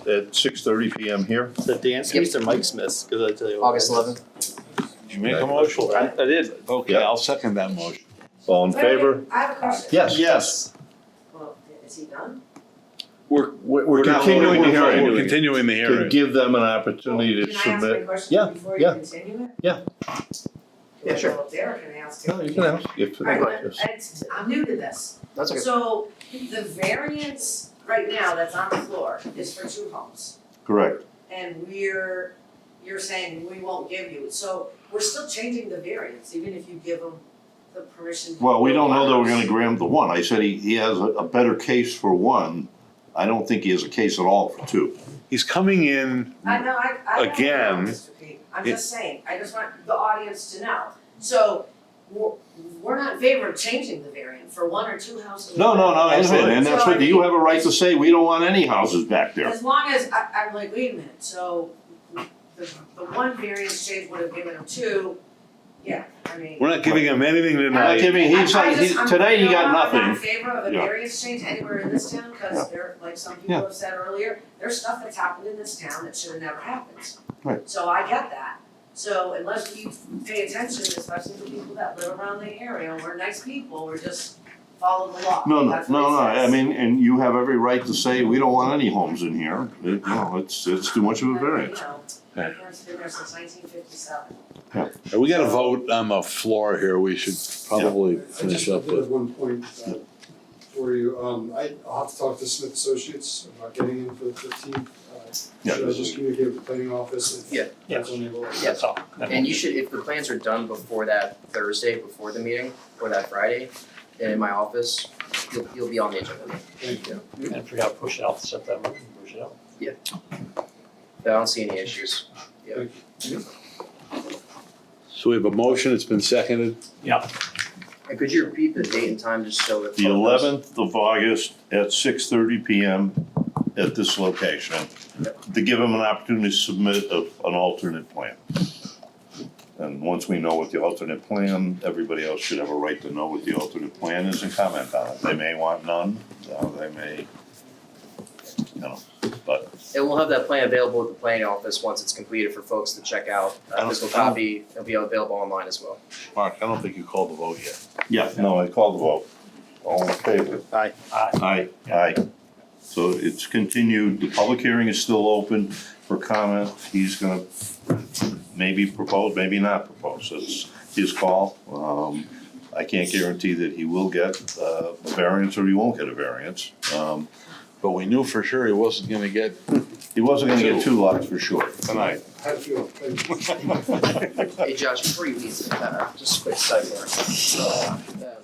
at 6:30 PM here. The Dan Smiths or Mike Smiths? Because I tell you what. August 11th? Did you make a motion? I did. Okay, Yeah. I'll second that motion. All in favor? I have a question. Yes. Yes. Well, is he done? We're not continuing the voting. We're hearing. continuing the To hearing. give them an opportunity to Can I ask my submit. question Yeah, before yeah. you continue it? Yeah. Yeah, sure. Well, Derek can ask No, it. you can ask if. Alright, I'm new to this. That's okay. So the variance right now that's on the floor is for 2 homes. Correct. And you're saying we won't give you, so we're still changing the variance, even if you give them the permission. to Well, we don't know that we're build gonna grant the one. I said he has a better case for one. I don't think he has a case at all for two. He's coming in, I know, I don't Again, know, Mr. Pete, I'm just saying, I just want the audience to know. So, we're not in favor of changing the variant for 1 or 2 houses. No, and that's what, you have a right to say, we don't want any houses back there. As long as, I'm like, wait a minute, so the one variance change would have given him 2, yeah, I mean. we're not giving him anything We're not tonight. giving, today he got I'm not in nothing. favor of a Yeah. variance change anywhere in this town, Yeah. cause there, like some people Yeah. have said earlier, there's stuff that's happened in this town that should have never happened. Right. So I get that, so unless you pay attention, especially the people that live around the area, we're nice people, we're just follow the law, No, that's what it I says. mean, and you have every right to say, we don't want any homes in here. It's too much of a variance. My parents been there since 1957. We got a vote on the floor here, we should probably I finish just up did with. one point for you. I'll have to talk to Smith Associates about getting in for the 15th. Yeah. Should I just communicate with the planning office if Yeah. that's unable? That's all. And you should, if the plans are done before that Thursday, before the meeting, or that Friday, and in my office, you'll be on the agenda. Thank you. And if we gotta push it out to September, we can push it out. But I don't see any issues. So we have a motion, it's been seconded. And could you repeat the date and time just so that. The 11th of August at 6:30 PM at this location, to give them an opportunity to submit an alternate plan. And once we know what the alternate plan, everybody else should have a right to know what the alternate plan is and comment on it. They may want none, they may, but And we'll have that plan available at the planning office once it's completed for folks to check out. Physical copy, it'll be available online as well. Mark, I don't think you called the vote yet. yeah, no, I called the vote. All in favor? Aye. Aye. Aye. So it's continued, the public hearing is still open for comment, he's gonna maybe propose, maybe not propose, it's his call. I can't guarantee that he will get a variance or he won't get a variance. But we knew for sure he wasn't gonna get He wasn't gonna get 2 lots for sure tonight. How do you feel? Thank you. Hey Josh, before you leave, just a quick sidebar.